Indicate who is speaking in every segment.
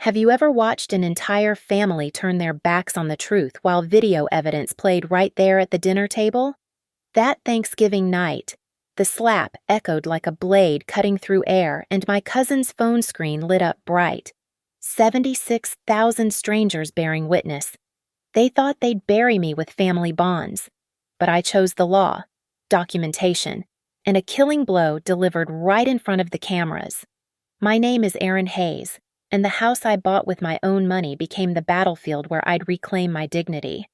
Speaker 1: Have you ever watched an entire family turn their backs on the truth while video evidence played right there at the dinner table? That Thanksgiving night, the slap echoed like a blade cutting through air, and my cousin's phone screen lit up bright. 76,000 strangers bearing witness. They thought they'd bury me with family bonds. But I chose the law, documentation, and a killing blow delivered right in front of the cameras. My name is Aaron Hayes, and the house I bought with my own money became the battlefield where I'd reclaim my dignity.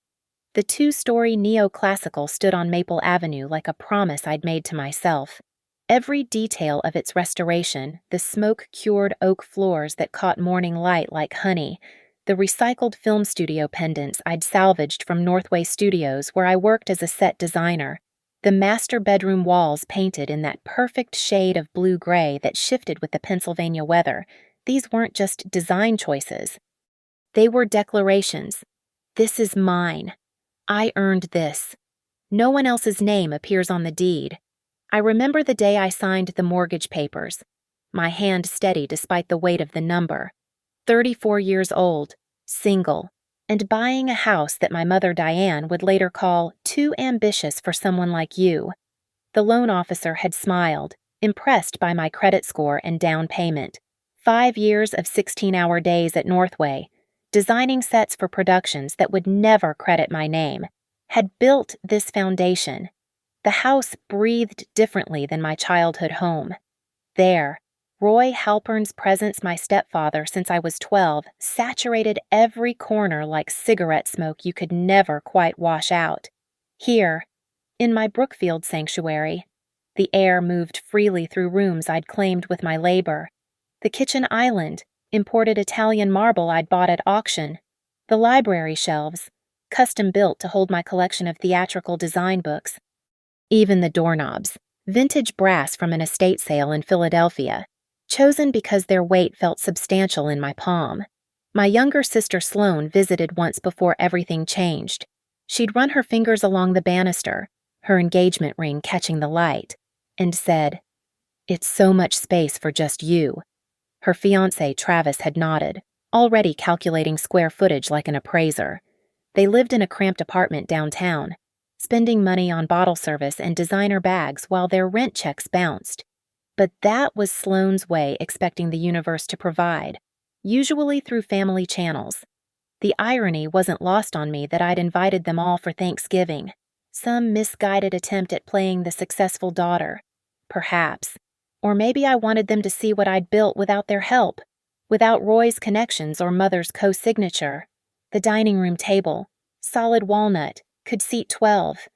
Speaker 1: The two-story neoclassical stood on Maple Avenue like a promise I'd made to myself. Every detail of its restoration, the smoke-cured oak floors that caught morning light like honey, the recycled film studio pendants I'd salvaged from Northway Studios where I worked as a set designer, the master bedroom walls painted in that perfect shade of blue-gray that shifted with the Pennsylvania weather. These weren't just design choices. They were declarations. This is mine. I earned this. No one else's name appears on the deed. I remember the day I signed the mortgage papers, my hand steady despite the weight of the number. 34 years old, single, and buying a house that my mother Diane would later call too ambitious for someone like you. The loan officer had smiled, impressed by my credit score and down payment. 5 years of 16-hour days at Northway, designing sets for productions that would never credit my name, had built this foundation. The house breathed differently than my childhood home. There, Roy Halpern's presence, my stepfather since I was 12, saturated every corner like cigarette smoke you could never quite wash out. Here, in my Brookfield sanctuary, the air moved freely through rooms I'd claimed with my labor. The kitchen island, imported Italian marble I'd bought at auction. The library shelves, custom built to hold my collection of theatrical design books. Even the doorknobs, vintage brass from an estate sale in Philadelphia, chosen because their weight felt substantial in my palm. My younger sister Sloane visited once before everything changed. She'd run her fingers along the banister, her engagement ring catching the light, and said, "It's so much space for just you." Her fiancé, Travis, had nodded, already calculating square footage like an appraiser. They lived in a cramped apartment downtown, spending money on bottle service and designer bags while their rent checks bounced. But that was Sloane's way expecting the universe to provide, usually through family channels. The irony wasn't lost on me that I'd invited them all for Thanksgiving, some misguided attempt at playing the successful daughter. Perhaps. Or maybe I wanted them to see what I'd built without their help, without Roy's connections or Mother's co-signature. The dining room table, solid walnut, could seat 12.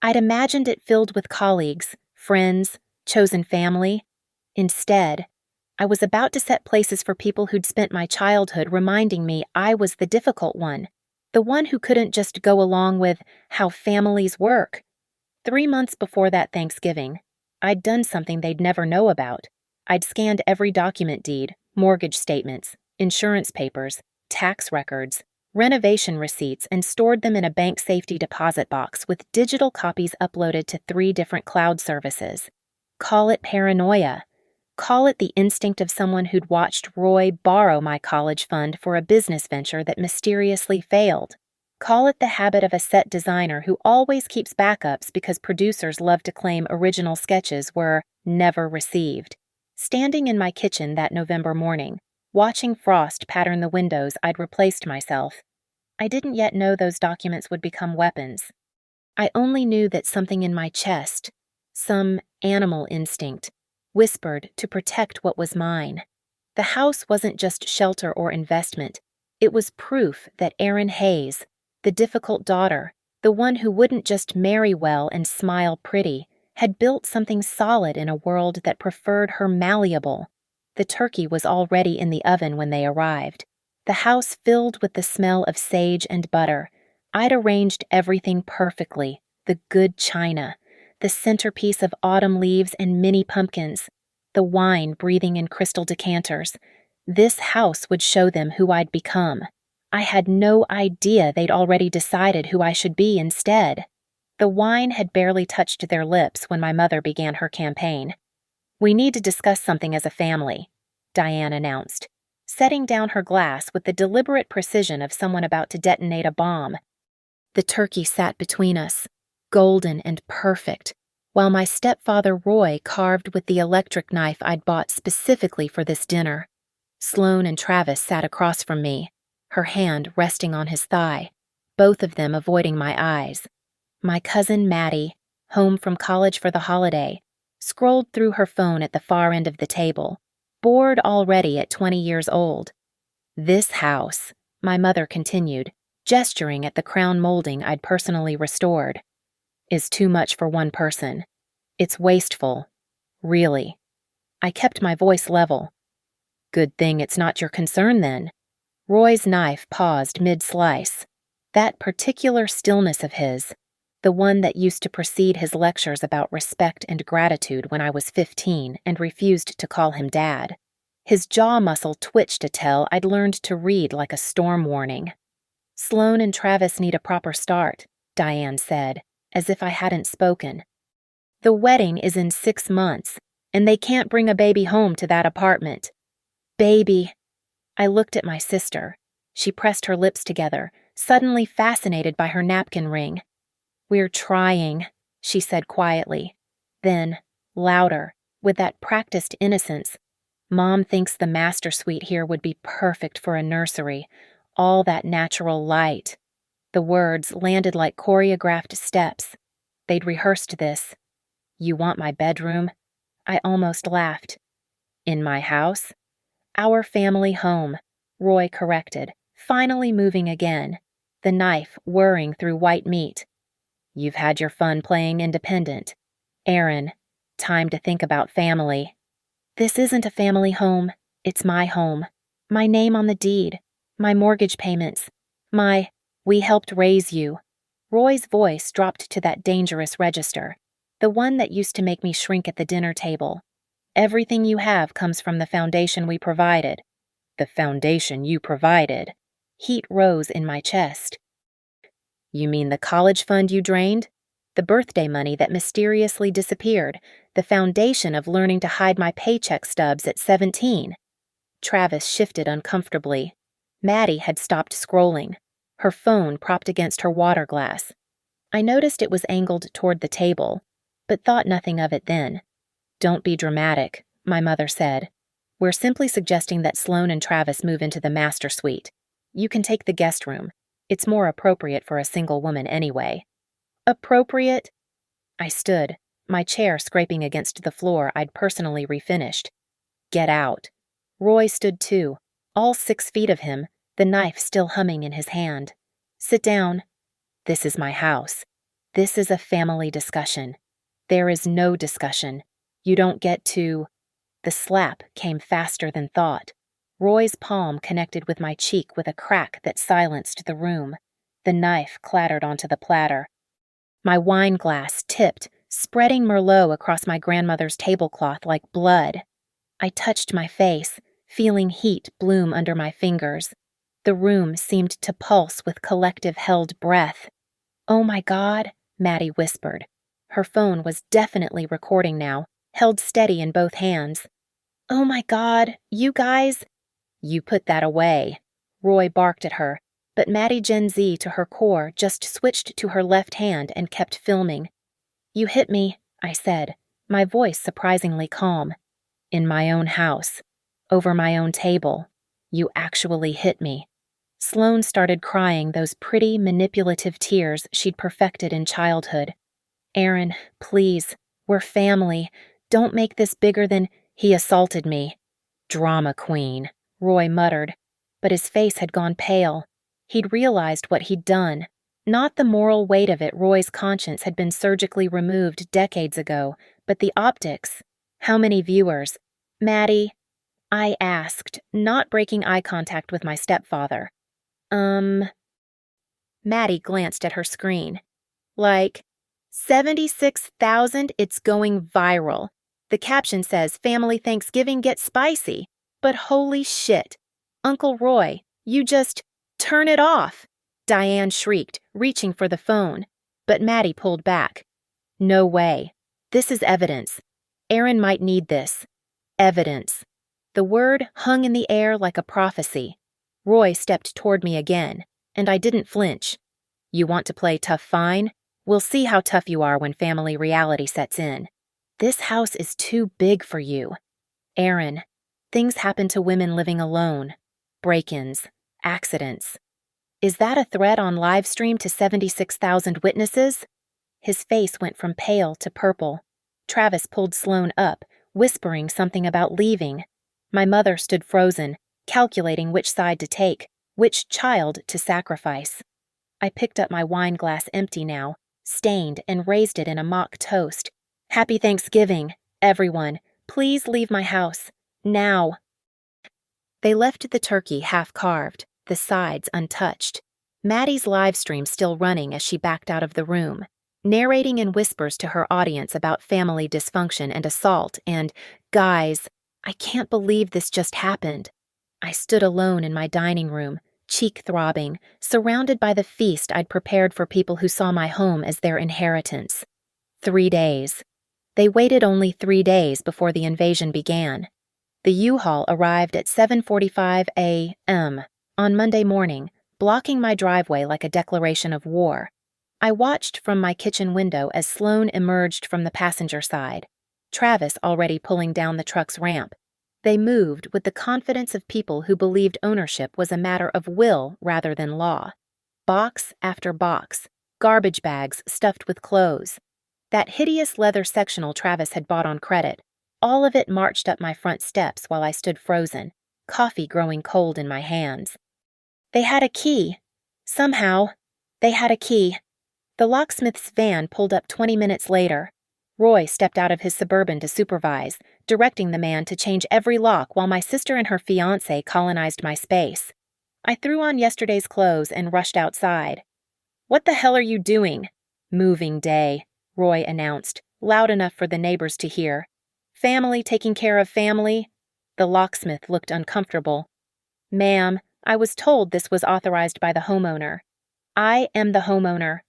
Speaker 1: I'd imagined it filled with colleagues, friends, chosen family. Instead, I was about to set places for people who'd spent my childhood reminding me I was the difficult one, the one who couldn't just go along with how families work. 3 months before that Thanksgiving, I'd done something they'd never know about. I'd scanned every document deed, mortgage statements, insurance papers, tax records, renovation receipts, and stored them in a bank safety deposit box with digital copies uploaded to 3 different cloud services. Call it paranoia. Call it the instinct of someone who'd watched Roy borrow my college fund for a business venture that mysteriously failed. Call it the habit of a set designer who always keeps backups because producers love to claim original sketches were never received. Standing in my kitchen that November morning, watching frost pattern the windows I'd replaced myself, I didn't yet know those documents would become weapons. I only knew that something in my chest, some animal instinct, whispered to protect what was mine. The house wasn't just shelter or investment. It was proof that Aaron Hayes, the difficult daughter, the one who wouldn't just marry well and smile pretty, had built something solid in a world that preferred her malleable. The turkey was already in the oven when they arrived. The house filled with the smell of sage and butter. I'd arranged everything perfectly, the good china, the centerpiece of autumn leaves and mini pumpkins, the wine breathing in crystal decanters. This house would show them who I'd become. I had no idea they'd already decided who I should be instead. The wine had barely touched their lips when my mother began her campaign. "We need to discuss something as a family," Diane announced. setting down her glass with the deliberate precision of someone about to detonate a bomb. The turkey sat between us, golden and perfect, while my stepfather Roy carved with the electric knife I'd bought specifically for this dinner. Sloane and Travis sat across from me, her hand resting on his thigh, both of them avoiding my eyes. My cousin Maddie, home from college for the holiday, scrolled through her phone at the far end of the table, bored already at 20 years old. This house, my mother continued, gesturing at the crown molding I'd personally restored, is too much for one person. It's wasteful. Really. I kept my voice level. Good thing it's not your concern, then. Roy's knife paused mid-slice. That particular stillness of his, the one that used to precede his lectures about respect and gratitude when I was 15 and refused to call him Dad. His jaw muscle twitched to tell I'd learned to read like a storm warning. Sloane and Travis need a proper start, Diane said, as if I hadn't spoken. The wedding is in 6 months, and they can't bring a baby home to that apartment. Baby. I looked at my sister. She pressed her lips together, suddenly fascinated by her napkin ring. We're trying, she said quietly. Then, louder, with that practiced innocence, Mom thinks the master suite here would be perfect for a nursery, all that natural light. The words landed like choreographed steps. They'd rehearsed this. You want my bedroom? I almost laughed. In my house? Our family home, Roy corrected, finally moving again, the knife whirring through white meat. You've had your fun playing independent. Aaron, time to think about family. This isn't a family home. It's my home. My name on the deed. My mortgage payments. We helped raise you. Roy's voice dropped to that dangerous register, the one that used to make me shrink at the dinner table. Everything you have comes from the foundation we provided. The foundation you provided. Heat rose in my chest. You mean the college fund you drained? The birthday money that mysteriously disappeared, the foundation of learning to hide my paycheck stubs at 17. Travis shifted uncomfortably. Maddie had stopped scrolling, her phone propped against her water glass. I noticed it was angled toward the table, but thought nothing of it then. Don't be dramatic, my mother said. We're simply suggesting that Sloane and Travis move into the master suite. You can take the guest room. It's more appropriate for a single woman anyway. Appropriate? I stood, my chair scraping against the floor I'd personally refinished. Get out. Roy stood too, all 6 feet of him, the knife still humming in his hand. Sit down. This is my house. This is a family discussion. There is no discussion. You don't get to... The slap came faster than thought. Roy's palm connected with my cheek with a crack that silenced the room. The knife clattered onto the platter. My wine glass tipped, spreading Merlot across my grandmother's tablecloth like blood. I touched my face, feeling heat bloom under my fingers. The room seemed to pulse with collective held breath. Oh my God, Maddie whispered. Her phone was definitely recording now, held steady in both hands. Oh my God, you guys... You put that away. Roy barked at her, but Maddie Gen Z to her core just switched to her left hand and kept filming. You hit me, I said, my voice surprisingly calm. In my own house. Over my own table. You actually hit me. Sloane started crying those pretty, manipulative tears she'd perfected in childhood. Aaron, please, we're family. Don't make this bigger than... He assaulted me. Drama queen, Roy muttered, but his face had gone pale. He'd realized what he'd done. Not the moral weight of it. Roy's conscience had been surgically removed decades ago, but the optics. How many viewers? Maddie, I asked, not breaking eye contact with my stepfather. Maddie glanced at her screen. Like, 76,000, it's going viral. The caption says, Family Thanksgiving gets spicy. But holy shit. Uncle Roy, you just turn it off. Diane shrieked, reaching for the phone. But Maddie pulled back. No way. This is evidence. Aaron might need this. Evidence. The word hung in the air like a prophecy. Roy stepped toward me again, and I didn't flinch. You want to play tough fine? We'll see how tough you are when family reality sets in. This house is too big for you. Aaron, things happen to women living alone. Break-ins, accidents. Is that a threat on live stream to 76,000 witnesses? His face went from pale to purple. Travis pulled Sloane up, whispering something about leaving. My mother stood frozen, calculating which side to take, which child to sacrifice. I picked up my wine glass empty now, stained, and raised it in a mock toast. Happy Thanksgiving, everyone. Please leave my house. Now. They left the turkey half-carved, the sides untouched. Maddie's live stream still running as she backed out of the room, narrating in whispers to her audience about family dysfunction and assault and, guys, I can't believe this just happened. I stood alone in my dining room, cheek throbbing, surrounded by the feast I'd prepared for people who saw my home as their inheritance. 3 days. They waited only 3 days before the invasion began. The U-Haul arrived at 7:45 a.m. on Monday morning, blocking my driveway like a declaration of war. I watched from my kitchen window as Sloane emerged from the passenger side, Travis already pulling down the truck's ramp. They moved with the confidence of people who believed ownership was a matter of will rather than law. Box after box, garbage bags stuffed with clothes. That hideous leather sectional Travis had bought on credit, all of it marched up my front steps while I stood frozen, coffee growing cold in my hands. They had a key. Somehow, they had a key. The locksmith's van pulled up 20 minutes later. Roy stepped out of his Suburban to supervise, directing the man to change every lock while my sister and her fiancé colonized my space. I threw on yesterday's clothes and rushed outside. "What the hell are you doing?" "Moving day," Roy announced, loud enough for the neighbors to hear. "Family taking care of family?" The locksmith looked uncomfortable. "Ma'am, I was told this was authorized by the homeowner." "I am the homeowner."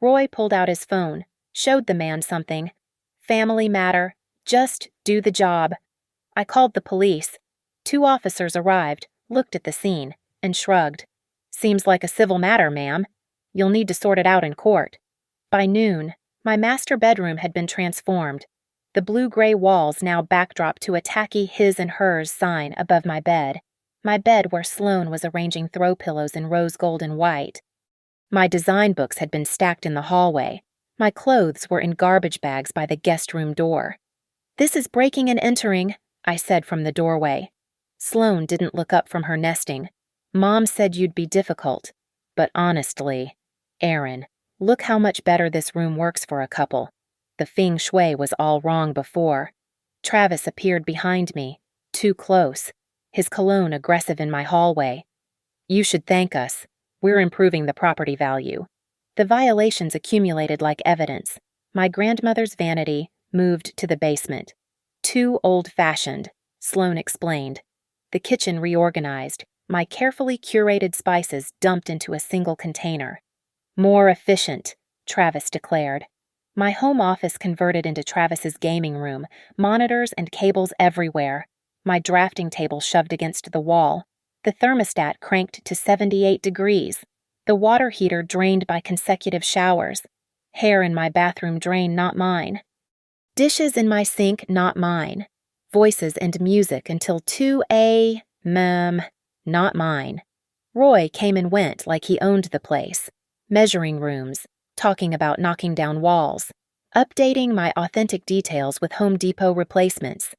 Speaker 1: Roy pulled out his phone, showed the man something. "Family matter. Just do the job." I called the police. 2 officers arrived, looked at the scene, and shrugged. "Seems like a civil matter, ma'am. You'll need to sort it out in court." By noon, my master bedroom had been transformed. The blue-gray walls now backdrop to a tacky his and hers sign above my bed where Sloane was arranging throw pillows in rose gold and white. My design books had been stacked in the hallway. My clothes were in garbage bags by the guest room door. "This is breaking and entering," I said from the doorway. Sloane didn't look up from her nesting. "Mom said you'd be difficult. But honestly, Aaron, look how much better this room works for a couple. The feng shui was all wrong before." Travis appeared behind me, too close, his cologne aggressive in my hallway. "You should thank us. We're improving the property value." The violations accumulated like evidence. My grandmother's vanity moved to the basement. "Too old-fashioned," Sloane explained. The kitchen reorganized, my carefully curated spices dumped into a single container. "More efficient," Travis declared. My home office converted into Travis's gaming room, monitors and cables everywhere. My drafting table shoved against the wall. The thermostat cranked to 78 degrees. The water heater drained by consecutive showers. Hair in my bathroom drain not mine. Dishes in my sink not mine. Voices and music until 2 a.m. not mine. Roy came and went like he owned the place. Measuring rooms, talking about knocking down walls, updating my authentic details with Home Depot replacements.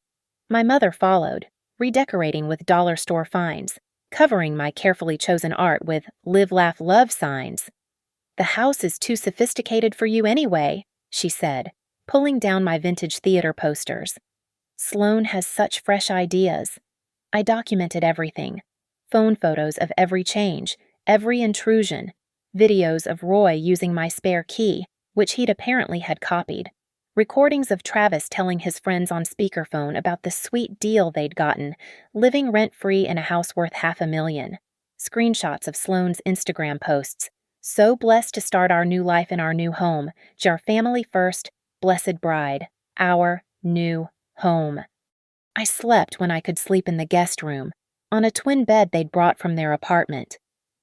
Speaker 1: My mother followed, redecorating with dollar store finds, covering my carefully chosen art with "Live, Laugh, Love" signs. "The house is too sophisticated for you anyway," she said, pulling down my vintage theater posters. Sloane has such fresh ideas. I documented everything. Phone photos of every change, every intrusion, videos of Roy using my spare key, which he'd apparently had copied, recordings of Travis telling his friends on speakerphone about the sweet deal they'd gotten, living rent-free in a house worth $500,000, screenshots of Sloane's Instagram posts, "So blessed to start our new life in our new home, jar family first, blessed bride, our new home." I slept when I could sleep in the guest room, on a twin bed they'd brought from their apartment.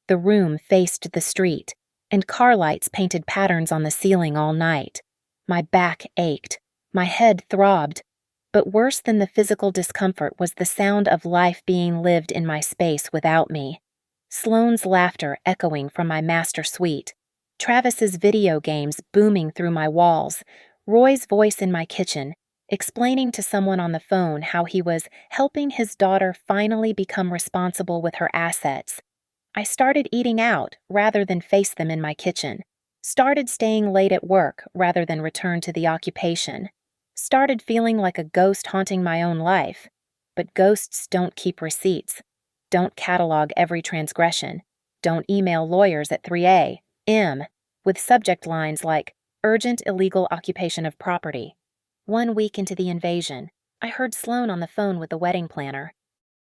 Speaker 1: The room faced the street, and car lights painted patterns on the ceiling all night. My back ached, my head throbbed, but worse than the physical discomfort was the sound of life being lived in my space without me. Sloane's laughter echoing from my master suite, Travis's video games booming through my walls, Roy's voice in my kitchen, explaining to someone on the phone how he was helping his daughter finally become responsible with her assets. I started eating out rather than face them in my kitchen, started staying late at work rather than return to the occupation, started feeling like a ghost haunting my own life. But ghosts don't keep receipts, don't catalog every transgression, don't email lawyers at 3 a.m. with subject lines like, urgent illegal occupation of property. 1 week into the invasion, I heard Sloane on the phone with the wedding planner.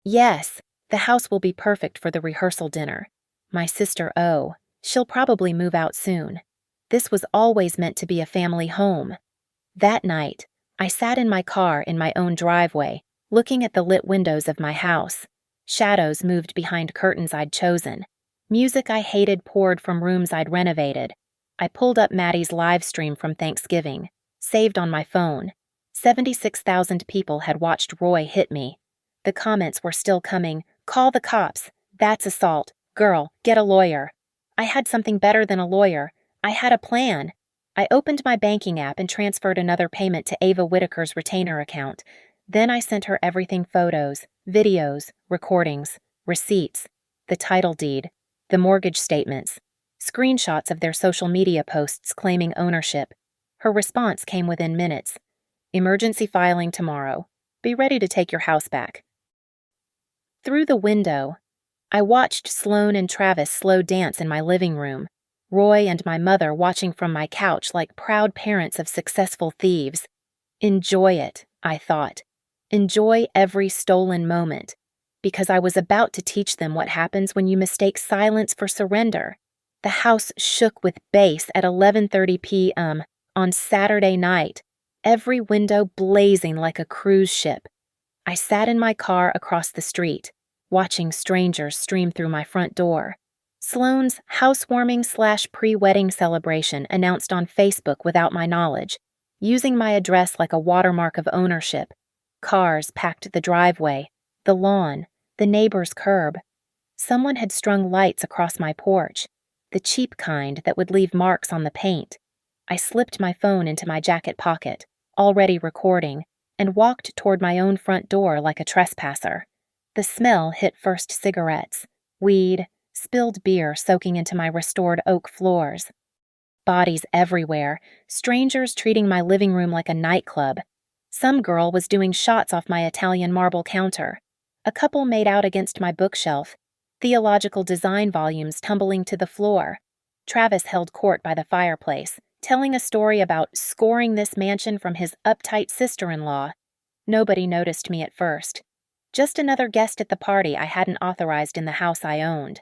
Speaker 1: Yes, the house will be perfect for the rehearsal dinner. My sister she'll probably move out soon. This was always meant to be a family home. That night, I sat in my car in my own driveway, looking at the lit windows of my house. Shadows moved behind curtains I'd chosen. Music I hated poured from rooms I'd renovated. I pulled up Maddie's live stream from Thanksgiving, saved on my phone. 76,000 people had watched Roy hit me. The comments were still coming. Call the cops. That's assault. Girl, get a lawyer. I had something better than a lawyer. I had a plan. I opened my banking app and transferred another payment to Ava Whitaker's retainer account. Then I sent her everything: photos, videos, recordings, receipts, the title deed, the mortgage statements, screenshots of their social media posts claiming ownership. Her response came within minutes. Emergency filing tomorrow. Be ready to take your house back. Through the window, I watched Sloane and Travis slow dance in my living room, Roy and my mother watching from my couch like proud parents of successful thieves. Enjoy it, I thought. Enjoy every stolen moment, because I was about to teach them what happens when you mistake silence for surrender. The house shook with bass at 11:30 p.m. on Saturday night, every window blazing like a cruise ship. I sat in my car across the street, watching strangers stream through my front door. Sloane's housewarming/pre-wedding celebration announced on Facebook without my knowledge, using my address like a watermark of ownership. Cars packed the driveway, the lawn, the neighbor's curb. Someone had strung lights across my porch, the cheap kind that would leave marks on the paint. I slipped my phone into my jacket pocket, already recording, and walked toward my own front door like a trespasser. The smell hit first cigarettes, weed, spilled beer soaking into my restored oak floors. Bodies everywhere, strangers treating my living room like a nightclub. Some girl was doing shots off my Italian marble counter. A couple made out against my bookshelf, theological design volumes tumbling to the floor. Travis held court by the fireplace, telling a story about scoring this mansion from his uptight sister-in-law. Nobody noticed me at first. Just another guest at the party I hadn't authorized in the house I owned.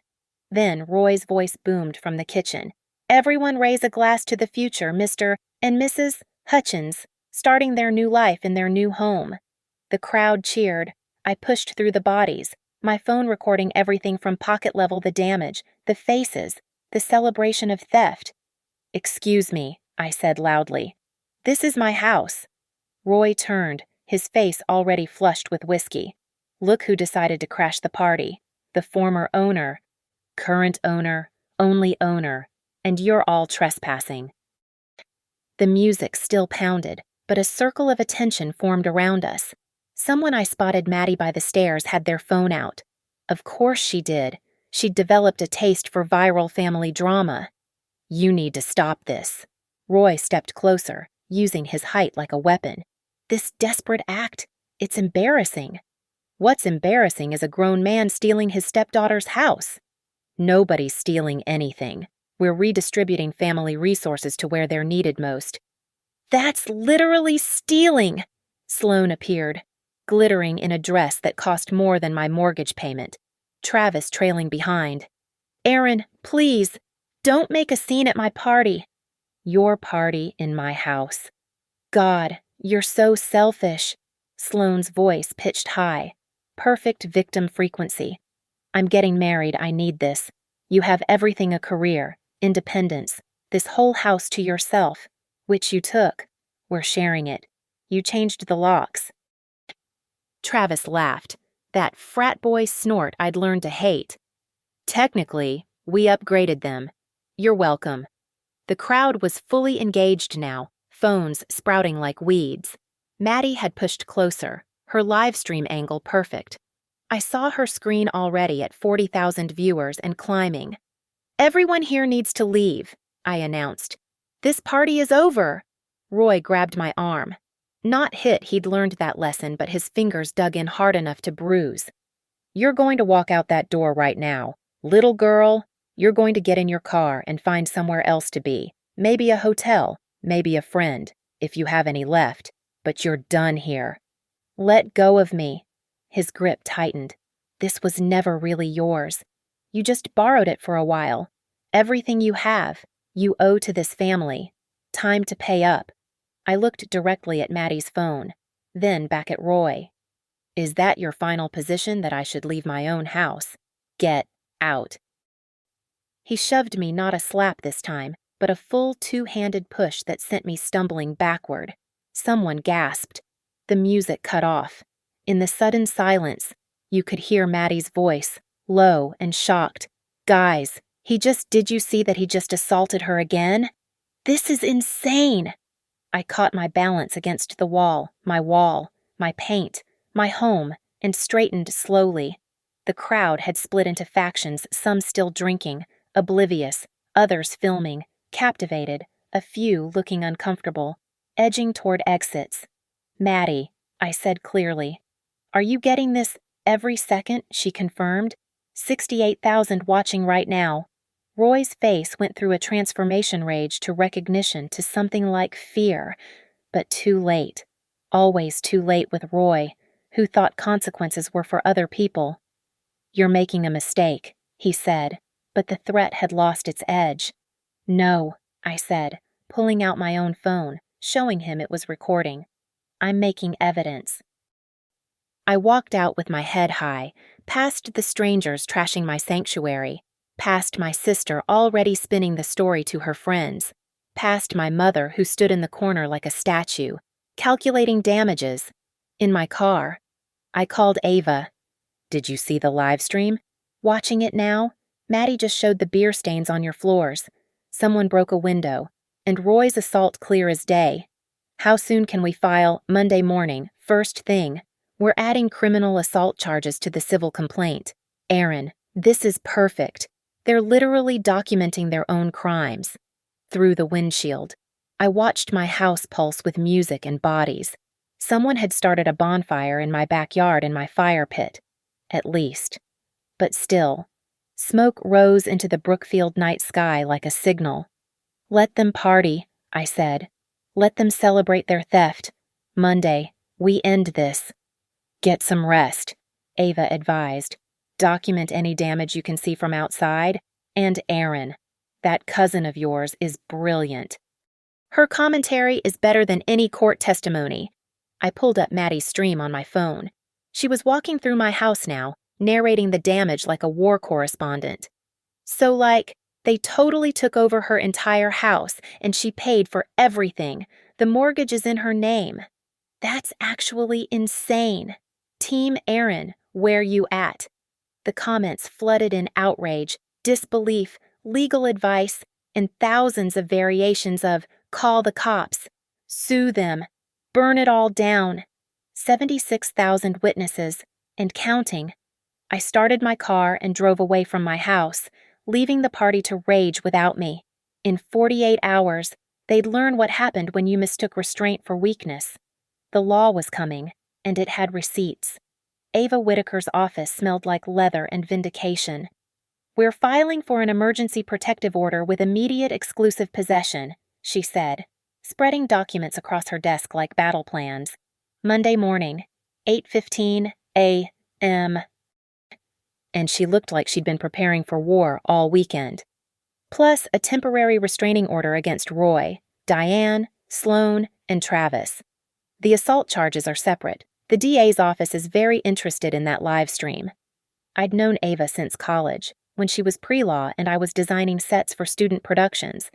Speaker 1: Then Roy's voice boomed from the kitchen. Everyone raise a glass to the future, Mr. and Mrs. Hutchins, starting their new life in their new home. The crowd cheered. I pushed through the bodies, my phone recording everything from pocket level: the damage, the faces, the celebration of theft. Excuse me, I said loudly. This is my house. Roy turned, his face already flushed with whiskey. Look who decided to crash the party. The former owner, current owner, only owner, and you're all trespassing. The music still pounded, but a circle of attention formed around us. Someone I spotted Maddie by the stairs had their phone out. Of course she did. She'd developed a taste for viral family drama. You need to stop this. Roy stepped closer, using his height like a weapon. This desperate act, it's embarrassing. What's embarrassing is a grown man stealing his stepdaughter's house. Nobody's stealing anything. We're redistributing family resources to where they're needed most. That's literally stealing! Sloane appeared, glittering in a dress that cost more than my mortgage payment, Travis trailing behind. Aaron, please, don't make a scene at my party. Your party in my house. God, you're so selfish. Sloane's voice pitched high. Perfect victim frequency. I'm getting married, I need this. You have everything, a career, independence, this whole house to yourself, which you took. We're sharing it. You changed the locks. Travis laughed. That frat boy snort I'd learned to hate. Technically, we upgraded them. You're welcome. The crowd was fully engaged now, phones sprouting like weeds. Maddie had pushed closer, her live stream angle perfect. I saw her screen already at 40,000 viewers and climbing. Everyone here needs to leave, I announced. This party is over. Roy grabbed my arm. Not hit, he'd learned that lesson, but his fingers dug in hard enough to bruise. You're going to walk out that door right now. Little girl, you're going to get in your car and find somewhere else to be. Maybe a hotel, maybe a friend, if you have any left. But you're done here. Let go of me. His grip tightened. This was never really yours. You just borrowed it for a while. Everything you have, you owe to this family. Time to pay up. I looked directly at Maddie's phone, then back at Roy. Is that your final position, that I should leave my own house? Get out. He shoved me, not a slap this time, but a full two-handed push that sent me stumbling backward. Someone gasped. The music cut off. In the sudden silence, you could hear Maddie's voice, low and shocked. Guys, did you see that he just assaulted her again? This is insane! I caught my balance against the wall, my paint, my home, and straightened slowly. The crowd had split into factions, some still drinking, oblivious, others filming, captivated, a few looking uncomfortable, edging toward exits. Maddie, I said clearly. Are you getting this every second? She confirmed. 68,000 watching right now. Roy's face went through a transformation rage to recognition to something like fear, but too late. Always too late with Roy, who thought consequences were for other people. You're making a mistake, he said, but the threat had lost its edge. No, I said, pulling out my own phone, showing him it was recording. I'm making evidence. I walked out with my head high, past the strangers trashing my sanctuary, past my sister already spinning the story to her friends, past my mother who stood in the corner like a statue, calculating damages. In my car, I called Ava. Did you see the live stream? Watching it now? Maddie just showed the beer stains on your floors. Someone broke a window, and Roy's assault clear as day. How soon can we file? Monday morning, first thing. We're adding criminal assault charges to the civil complaint. Aaron, this is perfect. They're literally documenting their own crimes. Through the windshield, I watched my house pulse with music and bodies. Someone had started a bonfire in my backyard in my fire pit. At least. But still, smoke rose into the Brookfield night sky like a signal. Let them party, I said. Let them celebrate their theft. Monday, we end this. Get some rest, Ava advised. Document any damage you can see from outside. And Aaron, that cousin of yours, is brilliant. Her commentary is better than any court testimony. I pulled up Maddie's stream on my phone. She was walking through my house now, narrating the damage like a war correspondent. So they totally took over her entire house, and she paid for everything. The mortgage is in her name. That's actually insane. Team Aaron, where you at? The comments flooded in outrage, disbelief, legal advice, and thousands of variations of call the cops, sue them, burn it all down. 76,000 witnesses, and counting. I started my car and drove away from my house, leaving the party to rage without me. In 48 hours, they'd learn what happened when you mistook restraint for weakness. The law was coming, and it had receipts. Ava Whitaker's office smelled like leather and vindication. We're filing for an emergency protective order with immediate exclusive possession, she said, spreading documents across her desk like battle plans. Monday morning, 8:15 a.m. And she looked like she'd been preparing for war all weekend. Plus a temporary restraining order against Roy, Diane, Sloane, and Travis. The assault charges are separate, The DA's office is very interested in that live stream. I'd known Ava since college, when she was pre-law and I was designing sets for student productions.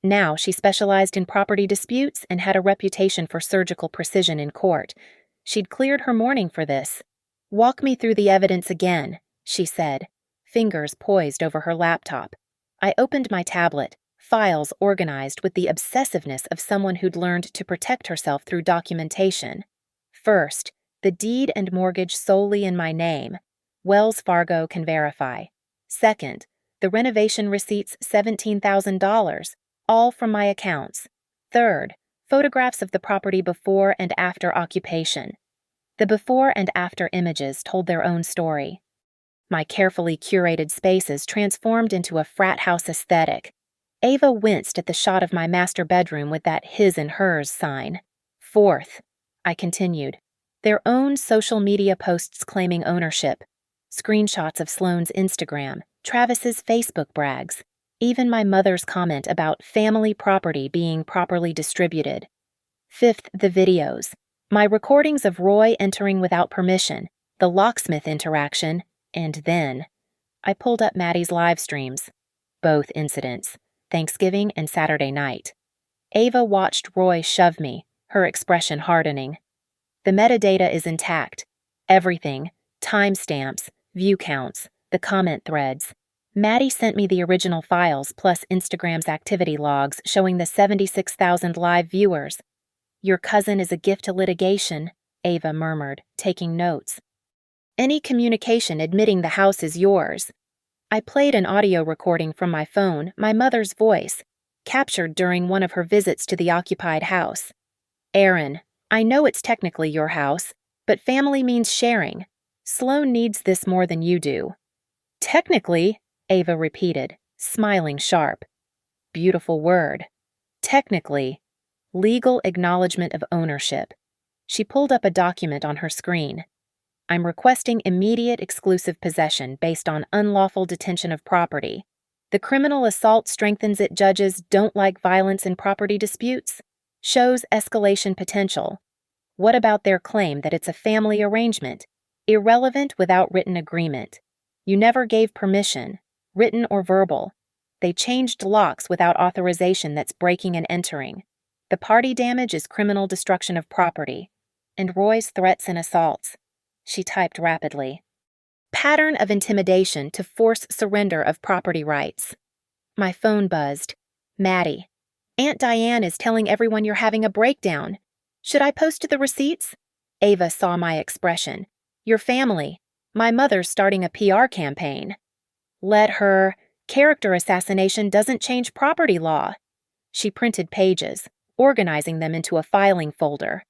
Speaker 1: Now she specialized in property disputes and had a reputation for surgical precision in court. She'd cleared her morning for this. "Walk me through the evidence again," she said, fingers poised over her laptop. I opened my tablet, files organized with the obsessiveness of someone who'd learned to protect herself through documentation. First, the deed and mortgage solely in my name. Wells Fargo can verify. Second, the renovation receipts $17,000, all from my accounts. Third, photographs of the property before and after occupation. The before and after images told their own story. My carefully curated spaces transformed into a frat house aesthetic. Ava winced at the shot of my master bedroom with that his and hers sign. Fourth, I continued, their own social media posts claiming ownership. Screenshots of Sloane's Instagram, Travis's Facebook brags, even my mother's comment about family property being properly distributed. Fifth, the videos. My recordings of Roy entering without permission, the locksmith interaction, and then I pulled up Maddie's live streams. Both incidents, Thanksgiving and Saturday night. Ava watched Roy shove me, her expression hardening. The metadata is intact. Everything, timestamps, view counts, the comment threads. Maddie sent me the original files plus Instagram's activity logs showing the 76,000 live viewers. "Your cousin is a gift to litigation," Ava murmured, taking notes. "Any communication admitting the house is yours." I played an audio recording from my phone, my mother's voice, captured during one of her visits to the occupied house. "Aaron, I know it's technically your house, but family means sharing. Sloane needs this more than you do." "Technically," Ava repeated, smiling sharp. Beautiful word. Technically. Legal acknowledgement of ownership. She pulled up a document on her screen. "I'm requesting immediate exclusive possession based on unlawful detention of property. The criminal assault strengthens it. Judges don't like violence in property disputes. Shows escalation potential. What about their claim that it's a family arrangement? Irrelevant without written agreement. You never gave permission, written or verbal. They changed locks without authorization. That's breaking and entering. The party damage is criminal destruction of property. And Roy's threats and assaults." She typed rapidly. "Pattern of intimidation to force surrender of property rights." My phone buzzed. "Maddie, Aunt Diane is telling everyone you're having a breakdown. Should I post the receipts?" Ava saw my expression. "Your family. My mother's starting a PR campaign." "Let her. Character assassination doesn't change property law." She printed pages, organizing them into a filing folder.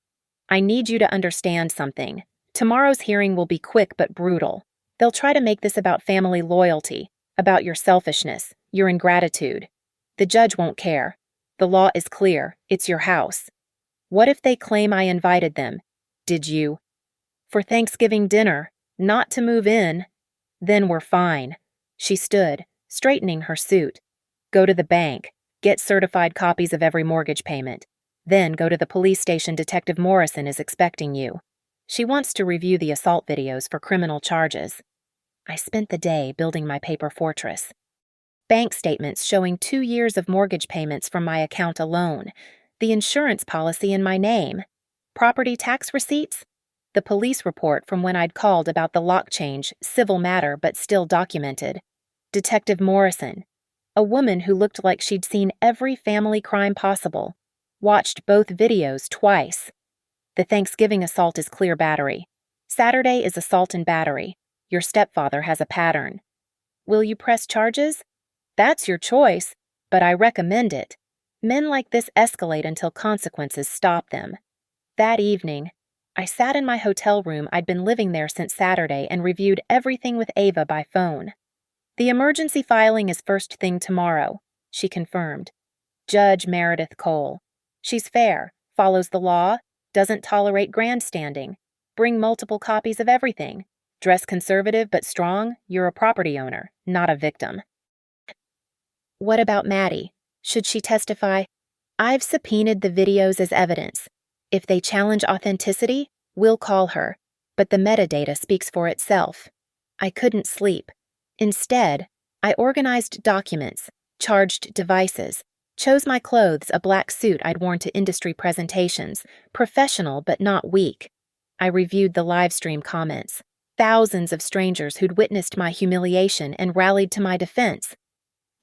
Speaker 1: "I need you to understand something. Tomorrow's hearing will be quick but brutal. They'll try to make this about family loyalty, about your selfishness, your ingratitude. The judge won't care. The law is clear. It's your house. What if they claim I invited them? Did you? For Thanksgiving dinner, not to move in. Then we're fine." She stood, straightening her suit. "Go to the bank. Get certified copies of every mortgage payment. Then go to the police station. Detective Morrison is expecting you. She wants to review the assault videos for criminal charges." I spent the day building my paper fortress. Bank statements showing 2 years of mortgage payments from my account alone. The insurance policy in my name. Property tax receipts. The police report from when I'd called about the lock change, civil matter but still documented. Detective Morrison. A woman who looked like she'd seen every family crime possible. Watched both videos twice. The Thanksgiving assault is clear battery. Saturday is assault and battery. Your stepfather has a pattern. Will you press charges? That's your choice, but I recommend it. Men like this escalate until consequences stop them. That evening, I sat in my hotel room. I'd been living there since Saturday and reviewed everything with Ava by phone. "The emergency filing is first thing tomorrow," she confirmed. "Judge Meredith Cole. She's fair, follows the law, doesn't tolerate grandstanding. Bring multiple copies of everything. Dress conservative but strong. You're a property owner, not a victim." "What about Maddie? Should she testify?" "I've subpoenaed the videos as evidence. If they challenge authenticity, We'll call her, but the metadata speaks for itself. I couldn't sleep. Instead, I organized documents, charged devices, chose my clothes, a black suit I'd worn to industry presentations, professional but not weak. I reviewed the live stream comments, thousands of strangers who'd witnessed my humiliation and rallied to my defense.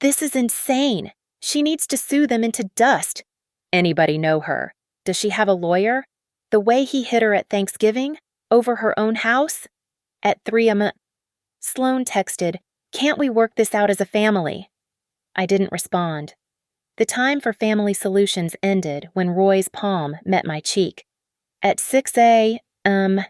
Speaker 1: This is insane. She needs to sue them into dust. Anybody know her? Does she have a lawyer? The way he hit her at Thanksgiving? Over her own house? At 3 a.m. Sloan texted, "Can't we work this out as a family?" I didn't respond. The time for family solutions ended when Roy's palm met my cheek. At 6 a.m.,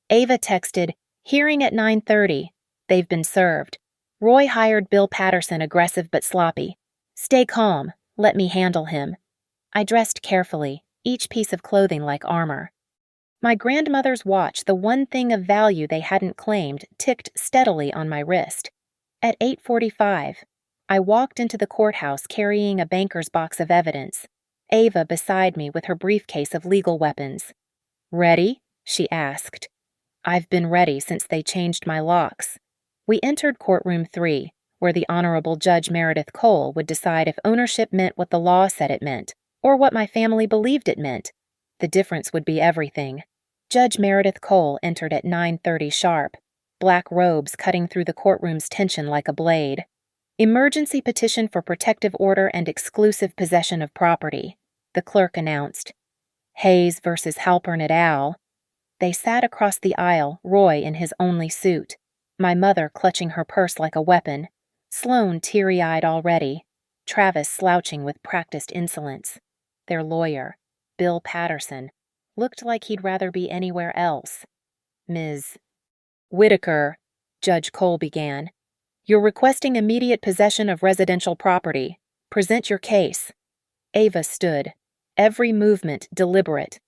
Speaker 1: Ava texted, "Hearing at 9:30. They've been served. Roy hired Bill Patterson, aggressive but sloppy. Stay calm. Let me handle him." I dressed carefully, each piece of clothing like armor. My grandmother's watch, the one thing of value they hadn't claimed, ticked steadily on my wrist. At 8:45, I walked into the courthouse carrying a banker's box of evidence, Ava beside me with her briefcase of legal weapons. "Ready?" she asked. "I've been ready since they changed my locks." We entered courtroom 3, where the Honorable Judge Meredith Cole would decide if ownership meant what the law said it meant, or what my family believed it meant. The difference would be everything. Judge Meredith Cole entered at 9:30 sharp, black robes cutting through the courtroom's tension like a blade. "Emergency petition for protective order and exclusive possession of property," the clerk announced. "Hayes versus Halpern et al." They sat across the aisle, Roy in his only suit, my mother clutching her purse like a weapon, Sloan teary-eyed already, Travis slouching with practiced insolence. Their lawyer, Bill Patterson, looked like he'd rather be anywhere else. "Ms. Whitaker," Judge Cole began, "you're requesting immediate possession of residential property. Present your case." Ava stood, every movement deliberate.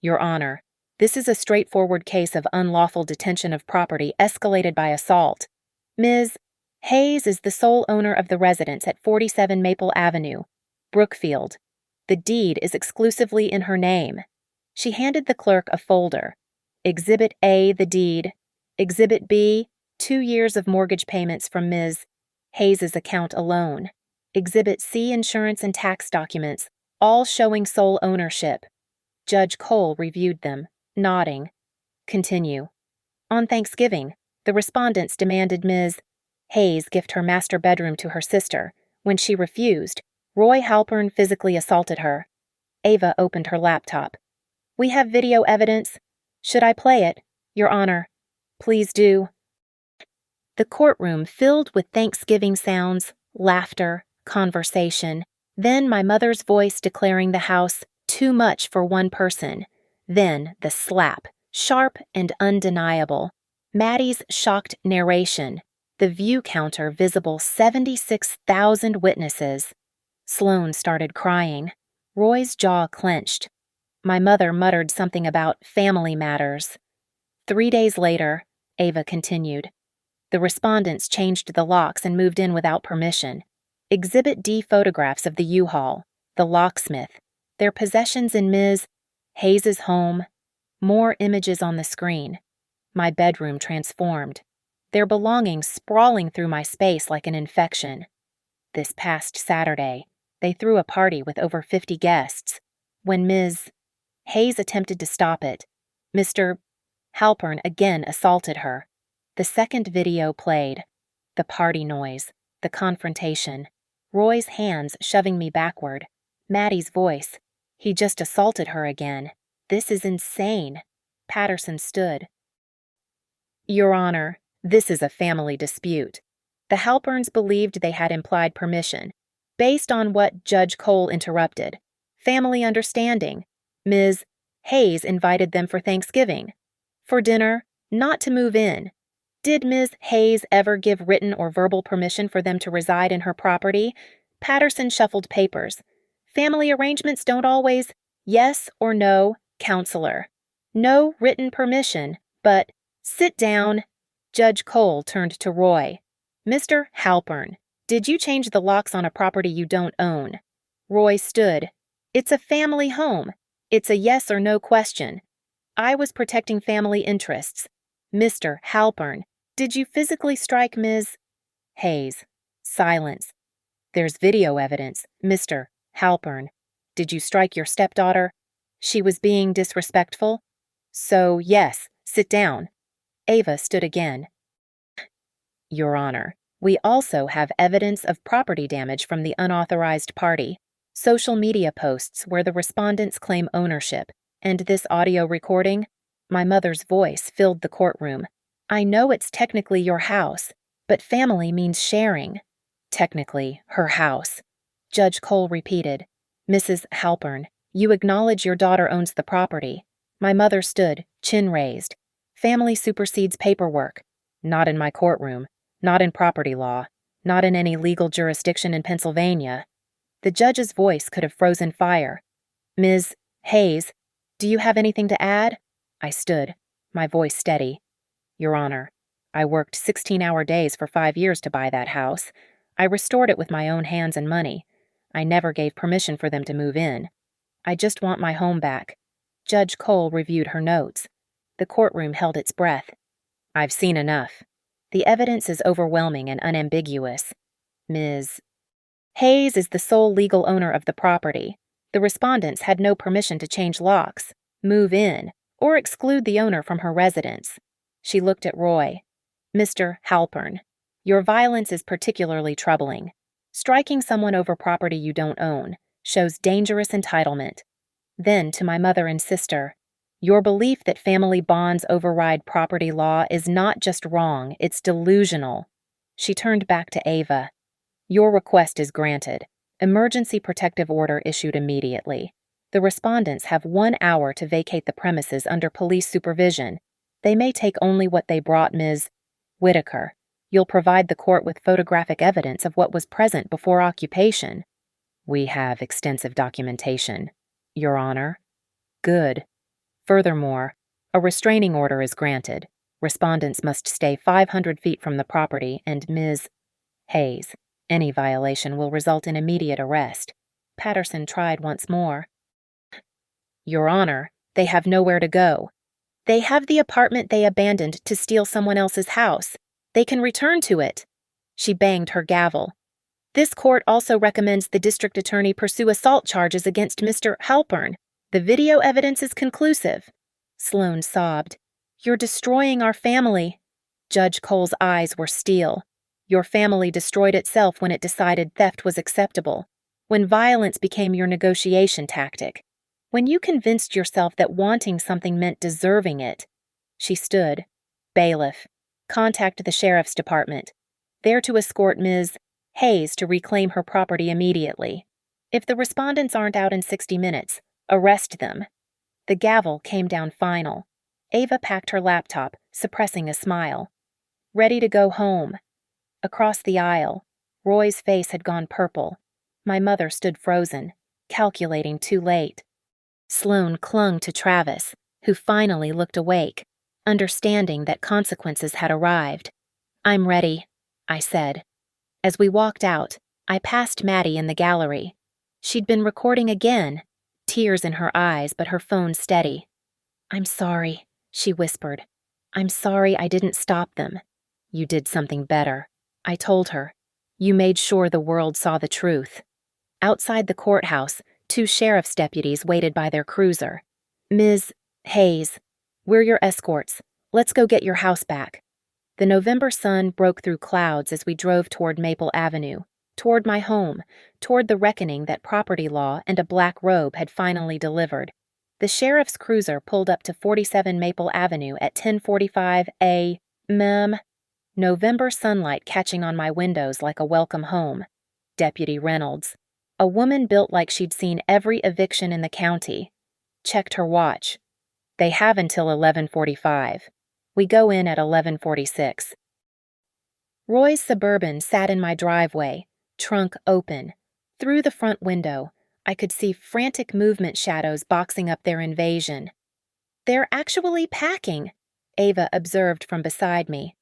Speaker 1: "Your Honor, this is a straightforward case of unlawful detention of property escalated by assault. Ms. Hayes is the sole owner of the residence at 47 Maple Avenue, Brookfield. The deed is exclusively in her name." She handed the clerk a folder. Exhibit A, the deed. Exhibit B, 2 years of mortgage payments from Ms. Hayes' account alone. Exhibit C, insurance and tax documents, all showing sole ownership. Judge Cole reviewed them, nodding. "Continue. On Thanksgiving, the respondents demanded Ms. Hayes gift her master bedroom to her sister. When she refused, Roy Halpern physically assaulted her." Ava opened her laptop. "We have video evidence. Should I play it, Your Honor?" "Please do." The courtroom filled with Thanksgiving sounds, laughter, conversation, then my mother's voice declaring the house too much for one person, then the slap, sharp and undeniable, Maddie's shocked narration, the view counter visible 76,000 witnesses. Sloan started crying. Roy's jaw clenched. My mother muttered something about family matters. 3 days later, Ava continued, the respondents changed the locks and moved in without permission. Exhibit D photographs of the U-Haul, the locksmith, their possessions in Ms. Hayes' home, more images on the screen. My bedroom transformed, their belongings sprawling through my space like an infection. This past Saturday, they threw a party with over 50 guests. When Ms. Hayes attempted to stop it, Mr. Halpern again assaulted her. The second video played. The party noise, the confrontation, Roy's hands shoving me backward, Maddie's voice. He just assaulted her again. This is insane. Patterson stood. Your Honor, this is a family dispute. The Halperns believed they had implied permission, based on what Judge Cole interrupted. Family understanding. Ms. Hayes invited them for Thanksgiving. For dinner, not to move in. Did Ms. Hayes ever give written or verbal permission for them to reside in her property? Patterson shuffled papers. Family arrangements don't always, yes or no, counselor. No written permission, but sit down. Judge Cole turned to Roy. Mr. Halpern, did you change the locks on a property you don't own? Roy stood. It's a family home. It's a yes or no question. I was protecting family interests. Mr. Halpern, did you physically strike Ms. Hayes? Silence. There's video evidence. Mr. Halpern, did you strike your stepdaughter? She was being disrespectful? So, yes, sit down. Ava stood again. Your Honor, we also have evidence of property damage from the unauthorized party, social media posts where the respondents claim ownership, and this audio recording. My mother's voice filled the courtroom. I know it's technically your house, but family means sharing. Technically, her house. Judge Cole repeated. Mrs. Halpern, you acknowledge your daughter owns the property. My mother stood, chin raised. Family supersedes paperwork. Not in my courtroom. Not in property law. Not in any legal jurisdiction in Pennsylvania. The judge's voice could have frozen fire. Ms. Hayes, do you have anything to add? I stood, my voice steady. Your Honor, I worked 16-hour days for 5 years to buy that house. I restored it with my own hands and money. I never gave permission for them to move in. I just want my home back. Judge Cole reviewed her notes. The courtroom held its breath. I've seen enough. The evidence is overwhelming and unambiguous. Ms. Hayes is the sole legal owner of the property. The respondents had no permission to change locks, move in, or exclude the owner from her residence. She looked at Roy. Mr. Halpern, your violence is particularly troubling. Striking someone over property you don't own shows dangerous entitlement. Then to my mother and sister, your belief that family bonds override property law is not just wrong, it's delusional. She turned back to Ava. Your request is granted. Emergency protective order issued immediately. The respondents have 1 hour to vacate the premises under police supervision. They may take only what they brought. Ms. Whitaker, you'll provide the court with photographic evidence of what was present before occupation. We have extensive documentation, Your Honor. Good. Furthermore, a restraining order is granted. Respondents must stay 500 feet from the property, and Ms. Hayes, any violation will result in immediate arrest. Patterson tried once more. Your Honor, they have nowhere to go. They have the apartment they abandoned to steal someone else's house. They can return to it. She banged her gavel. This court also recommends the district attorney pursue assault charges against Mr. Halpern. The video evidence is conclusive. Sloane sobbed. You're destroying our family. Judge Cole's eyes were steel. Your family destroyed itself when it decided theft was acceptable, when violence became your negotiation tactic, when you convinced yourself that wanting something meant deserving it. She stood. Bailiff, contact the sheriff's department. They're to escort Ms. Hayes to reclaim her property immediately. If the respondents aren't out in 60 minutes, arrest them. The gavel came down final. Ava packed her laptop, suppressing a smile. Ready to go home. Across the aisle, Roy's face had gone purple. My mother stood frozen, calculating too late. Sloane clung to Travis, who finally looked awake, understanding that consequences had arrived. I'm ready, I said. As we walked out, I passed Maddie in the gallery. She'd been recording again, tears in her eyes but her phone steady. I'm sorry, she whispered. I'm sorry I didn't stop them. You did something better, I told her. You made sure the world saw the truth. Outside the courthouse, 2 sheriff's deputies waited by their cruiser. Ms. Hayes, we're your escorts. Let's go get your house back. The November sun broke through clouds as we drove toward Maple Avenue, toward my home, toward the reckoning that property law and a black robe had finally delivered. The sheriff's cruiser pulled up to 47 Maple Avenue at 10:45 a.m. November sunlight catching on my windows like a welcome home. Deputy Reynolds, a woman built like she'd seen every eviction in the county, checked her watch. They have until 11:45. We go in at 11:46. Roy's Suburban sat in my driveway, trunk open. Through the front window, I could see frantic movement shadows boxing up their invasion. They're actually packing, Ava observed from beside me.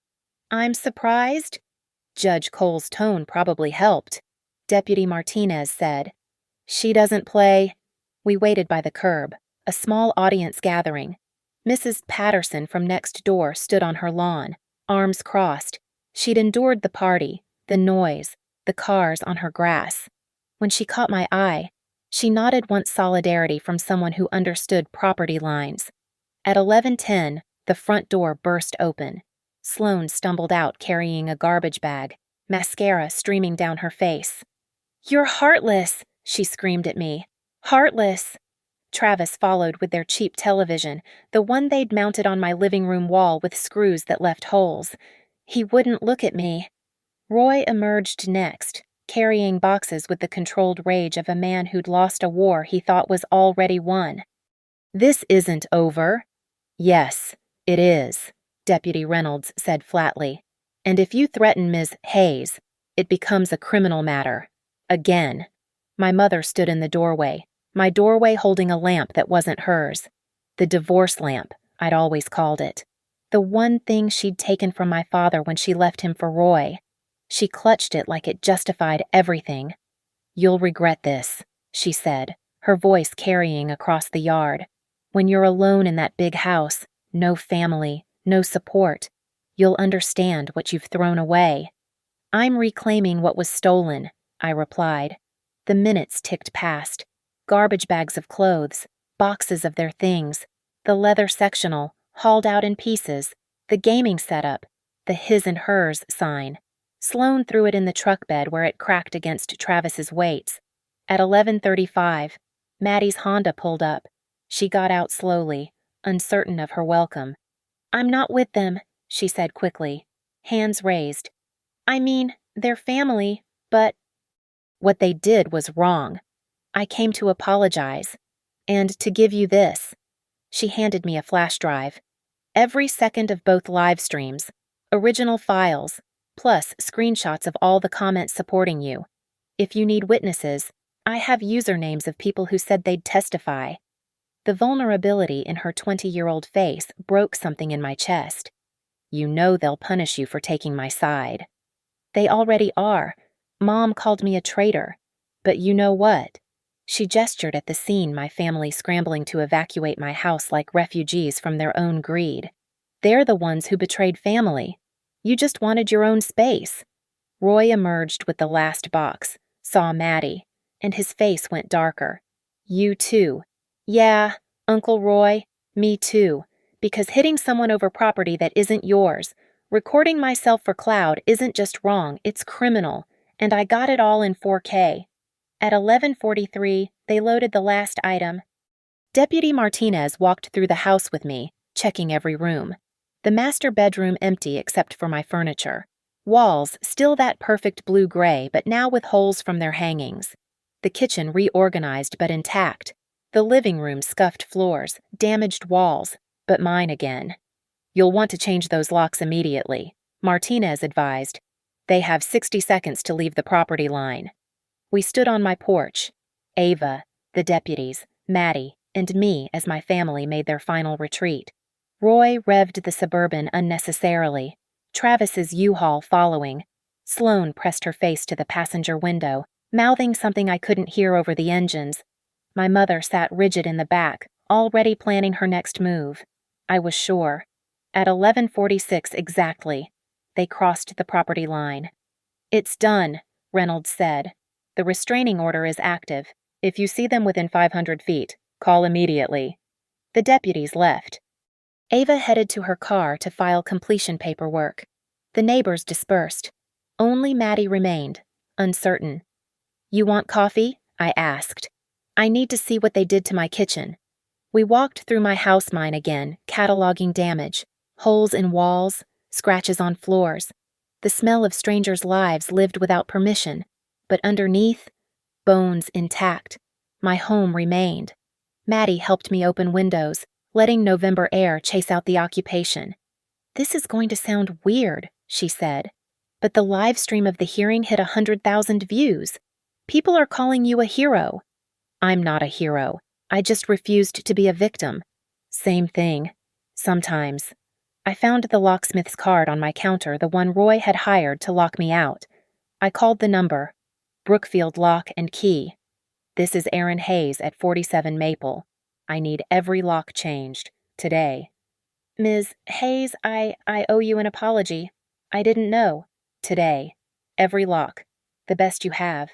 Speaker 1: I'm surprised. Judge Cole's tone probably helped. Deputy Martinez said. She doesn't play. We waited by the curb, a small audience gathering. Mrs. Patterson from next door stood on her lawn, arms crossed. She'd endured the party, the noise, the cars on her grass. When she caught my eye, she nodded once solidarity from someone who understood property lines. At 11:10, the front door burst open. Sloane stumbled out carrying a garbage bag, mascara streaming down her face. "You're heartless," she screamed at me. "Heartless." Travis followed with their cheap television, the one they'd mounted on my living room wall with screws that left holes. He wouldn't look at me. Roy emerged next, carrying boxes with the controlled rage of a man who'd lost a war he thought was already won. "This isn't over." "Yes, it is," Deputy Reynolds said flatly. "And if you threaten Ms. Hayes, it becomes a criminal matter. Again." My mother stood in the doorway, my doorway holding a lamp that wasn't hers. The divorce lamp, I'd always called it. The one thing she'd taken from my father when she left him for Roy. She clutched it like it justified everything. "You'll regret this," she said, her voice carrying across the yard. "When you're alone in that big house, no family, no support, you'll understand what you've thrown away." "I'm reclaiming what was stolen," I replied. The minutes ticked past. Garbage bags of clothes, boxes of their things, the leather sectional, hauled out in pieces, the gaming setup, the his and hers sign. Sloane threw it in the truck bed where it cracked against Travis's weights. At 11:35, Maddie's Honda pulled up. She got out slowly, uncertain of her welcome. "I'm not with them," she said quickly, hands raised. "I mean, they're family, but—" "What they did was wrong. I came to apologize. And to give you this." She handed me a flash drive. Every second of both live streams, original files, plus screenshots of all the comments supporting you. If you need witnesses, I have usernames of people who said they'd testify. The vulnerability in her 20-year-old face broke something in my chest. "You know they'll punish you for taking my side." "They already are. Mom called me a traitor. But you know what?" She gestured at the scene, my family scrambling to evacuate my house like refugees from their own greed. "They're the ones who betrayed family. You just wanted your own space." Roy emerged with the last box, saw Maddie, and his face went darker. "You too." "Yeah, Uncle Roy, me too. Because hitting someone over property that isn't yours, recording myself for cloud isn't just wrong, it's criminal. And I got it all in 4K. At 11:43, they loaded the last item. Deputy Martinez walked through the house with me, checking every room. The master bedroom empty except for my furniture. Walls still that perfect blue-gray, but now with holes from their hangings. The kitchen reorganized but intact. The living room scuffed floors, damaged walls, but mine again. "You'll want to change those locks immediately," Martinez advised. "They have 60 seconds to leave the property line." We stood on my porch. Ava, the deputies, Maddie, and me as my family made their final retreat. Roy revved the Suburban unnecessarily, Travis's U-Haul following. Sloane pressed her face to the passenger window, mouthing something I couldn't hear over the engines. My mother sat rigid in the back, already planning her next move. I was sure. At 11:46 exactly, they crossed the property line. "It's done," Reynolds said. "The restraining order is active. If you see them within 500 feet, call immediately." The deputies left. Ava headed to her car to file completion paperwork. The neighbors dispersed. Only Maddie remained, uncertain. "You want coffee?" I asked. "I need to see what they did to my kitchen." We walked through my house mine again, cataloging damage. Holes in walls, scratches on floors. The smell of strangers' lives lived without permission. But underneath, bones intact. My home remained. Maddie helped me open windows, letting November air chase out the occupation. "This is going to sound weird," she said. "But the live stream of the hearing hit 100,000 views. People are calling you a hero." "I'm not a hero. I just refused to be a victim." "Same thing. Sometimes." I found the locksmith's card on my counter, the one Roy had hired to lock me out. I called the number. Brookfield Lock and Key. "This is Aaron Hayes at 47 Maple. I need every lock changed. Today." Ms. Hayes, I owe you an apology. I didn't know. Today. Every lock. The best you have.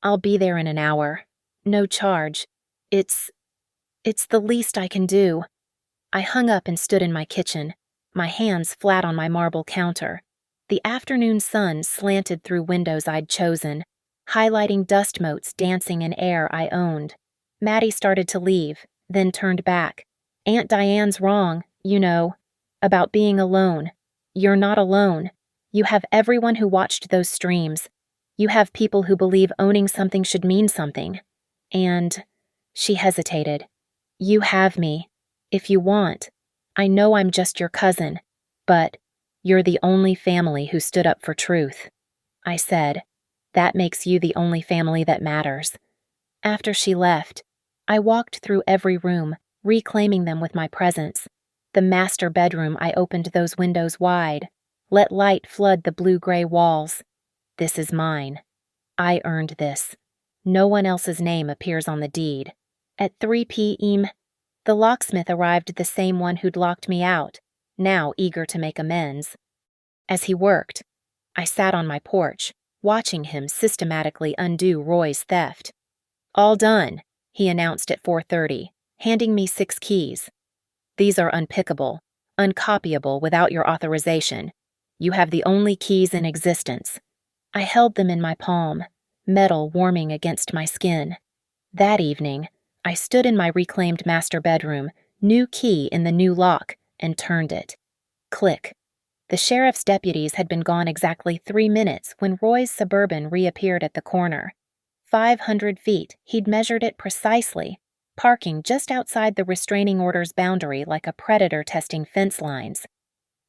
Speaker 1: I'll be there in an hour. No charge. It's the least I can do. I hung up and stood in my kitchen, my hands flat on my marble counter. The afternoon sun slanted through windows I'd chosen, highlighting dust motes dancing in air I owned. Maddie started to leave, then turned back. Aunt Diane's wrong, you know, about being alone. You're not alone. You have everyone who watched those streams. You have people who believe owning something should mean something. And she hesitated. You have me. If you want. I know I'm just your cousin, but you're the only family who stood up for truth. I said, that makes you the only family that matters. After she left, I walked through every room, reclaiming them with my presence. The master bedroom, I opened those windows wide, let light flood the blue-gray walls. This is mine. I earned this. No one else's name appears on the deed. At 3 p.m., the locksmith arrived, the same one who'd locked me out, now eager to make amends. As he worked, I sat on my porch, watching him systematically undo Roy's theft. All done, he announced at 4:30, handing me 6 keys. These are unpickable, uncopyable without your authorization. You have the only keys in existence. I held them in my palm, metal warming against my skin. That evening, I stood in my reclaimed master bedroom, new key in the new lock, and turned it. Click. The sheriff's deputies had been gone exactly 3 minutes when Roy's Suburban reappeared at the corner. 500 feet, he'd measured it precisely, parking just outside the restraining order's boundary like a predator testing fence lines.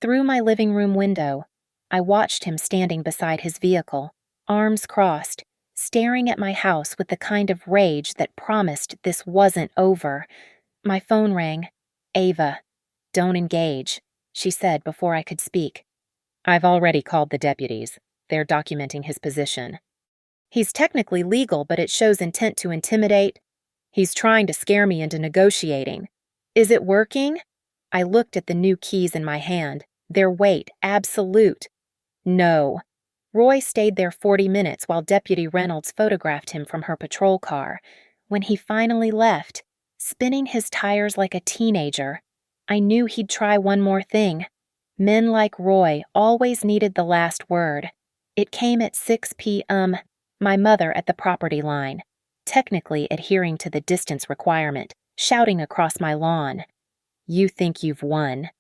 Speaker 1: Through my living room window, I watched him standing beside his vehicle, arms crossed, staring at my house with the kind of rage that promised this wasn't over. My phone rang. Ava. Don't engage, she said before I could speak. I've already called the deputies. They're documenting his position. He's technically legal, but it shows intent to intimidate. He's trying to scare me into negotiating. Is it working? I looked at the new keys in my hand, their weight absolute. No. Roy stayed there 40 minutes while Deputy Reynolds photographed him from her patrol car. When he finally left, spinning his tires like a teenager, I knew he'd try one more thing. Men like Roy always needed the last word. It came at 6 p.m., my mother at the property line, technically adhering to the distance requirement, shouting across my lawn. You think you've won.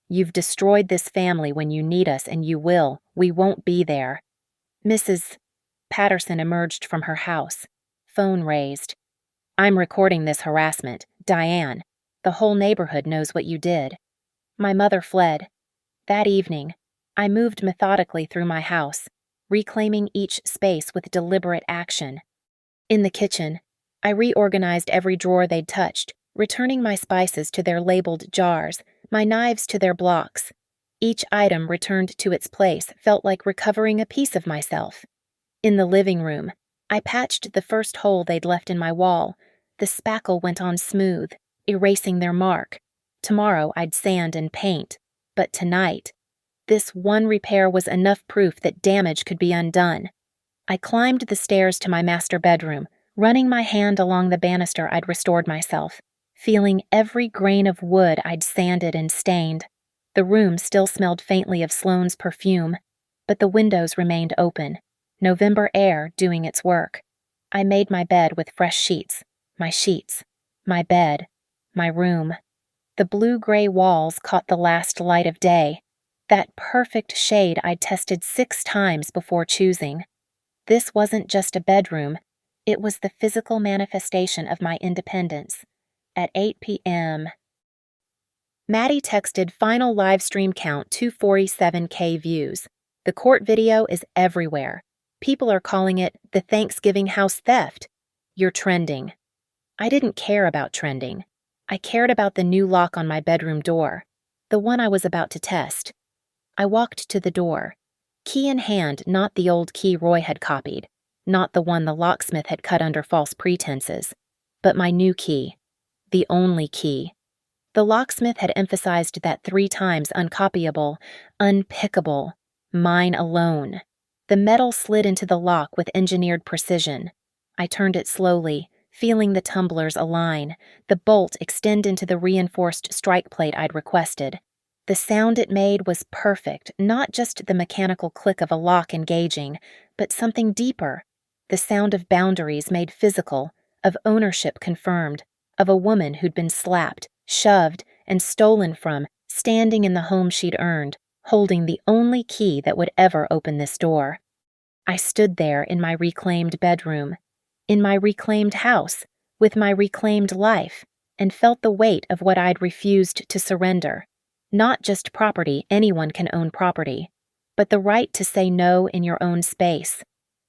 Speaker 1: You've destroyed this family when you need us, and you will. We won't be there. Mrs. Patterson emerged from her house. Phone raised. I'm recording this harassment. Diane, the whole neighborhood knows what you did. My mother fled. That evening, I moved methodically through my house, reclaiming each space with deliberate action. In the kitchen, I reorganized every drawer they'd touched, returning my spices to their labeled jars, my knives to their blocks. Each item returned to its place felt like recovering a piece of myself. In the living room, I patched the first hole they'd left in my wall. The spackle went on smooth, erasing their mark. Tomorrow I'd sand and paint, but tonight, this one repair was enough proof that damage could be undone. I climbed the stairs to my master bedroom, running my hand along the banister I'd restored myself, feeling every grain of wood I'd sanded and stained. The room still smelled faintly of Sloane's perfume, but the windows remained open, November air doing its work. I made my bed with fresh sheets, my bed, my room. The blue-gray walls caught the last light of day, that perfect shade I'd tested 6 times before choosing. This wasn't just a bedroom, it was the physical manifestation of my independence. At 8 p.m., Maddie texted final live stream count 247K views. The court video is everywhere. People are calling it the Thanksgiving house theft. You're trending. I didn't care about trending. I cared about the new lock on my bedroom door, the one I was about to test. I walked to the door, key in hand, not the old key Roy had copied, not the one the locksmith had cut under false pretenses, but my new key, the only key. The locksmith had emphasized that 3 times: uncopyable, unpickable, mine alone. The metal slid into the lock with engineered precision. I turned it slowly, feeling the tumblers align, the bolt extend into the reinforced strike plate I'd requested. The sound it made was perfect, not just the mechanical click of a lock engaging, but something deeper. The sound of boundaries made physical, of ownership confirmed, of a woman who'd been slapped, shoved, and stolen from, standing in the home she'd earned, holding the only key that would ever open this door. I stood there in my reclaimed bedroom, in my reclaimed house, with my reclaimed life, and felt the weight of what I'd refused to surrender. Not just property, anyone can own property, but the right to say no in your own space,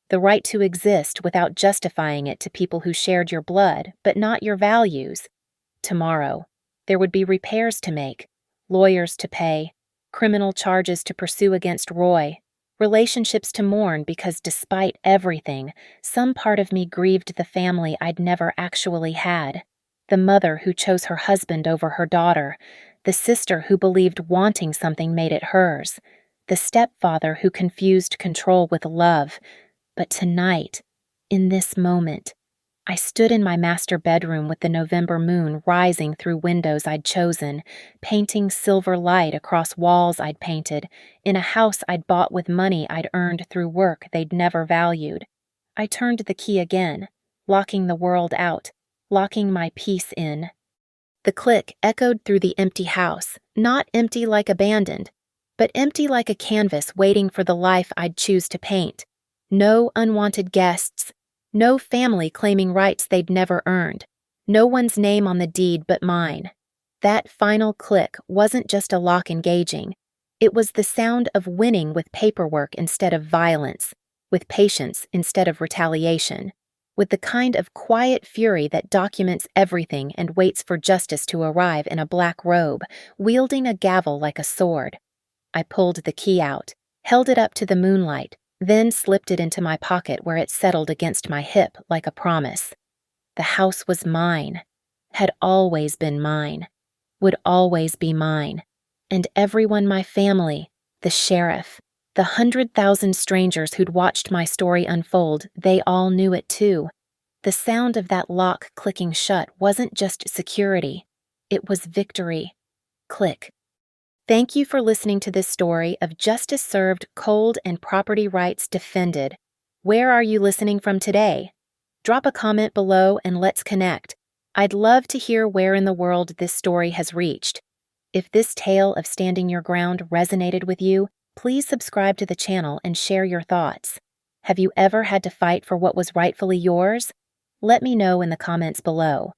Speaker 1: the right to exist without justifying it to people who shared your blood, but not your values. Tomorrow, there would be repairs to make, lawyers to pay, criminal charges to pursue against Roy, relationships to mourn because despite everything, some part of me grieved the family I'd never actually had. The mother who chose her husband over her daughter, the sister who believed wanting something made it hers, the stepfather who confused control with love. But tonight, in this moment, I stood in my master bedroom with the November moon rising through windows I'd chosen, painting silver light across walls I'd painted, in a house I'd bought with money I'd earned through work they'd never valued. I turned the key again, locking the world out, locking my peace in. The click echoed through the empty house, not empty like abandoned, but empty like a canvas waiting for the life I'd choose to paint. No unwanted guests, no family claiming rights they'd never earned, no one's name on the deed but mine. That final click wasn't just a lock engaging. It was the sound of winning with paperwork instead of violence, with patience instead of retaliation, with the kind of quiet fury that documents everything and waits for justice to arrive in a black robe, wielding a gavel like a sword. I pulled the key out, held it up to the moonlight, then slipped it into my pocket where it settled against my hip like a promise. The house was mine, had always been mine, would always be mine, and everyone my family, the sheriff, the 100,000 strangers who'd watched my story unfold, they all knew it too. The sound of that lock clicking shut wasn't just security, it was victory. Click. Thank you for listening to this story of justice served, cold, and property rights defended. Where are you listening from today? Drop a comment below and let's connect. I'd love to hear where in the world this story has reached. If this tale of standing your ground resonated with you, please subscribe to the channel and share your thoughts. Have you ever had to fight for what was rightfully yours? Let me know in the comments below.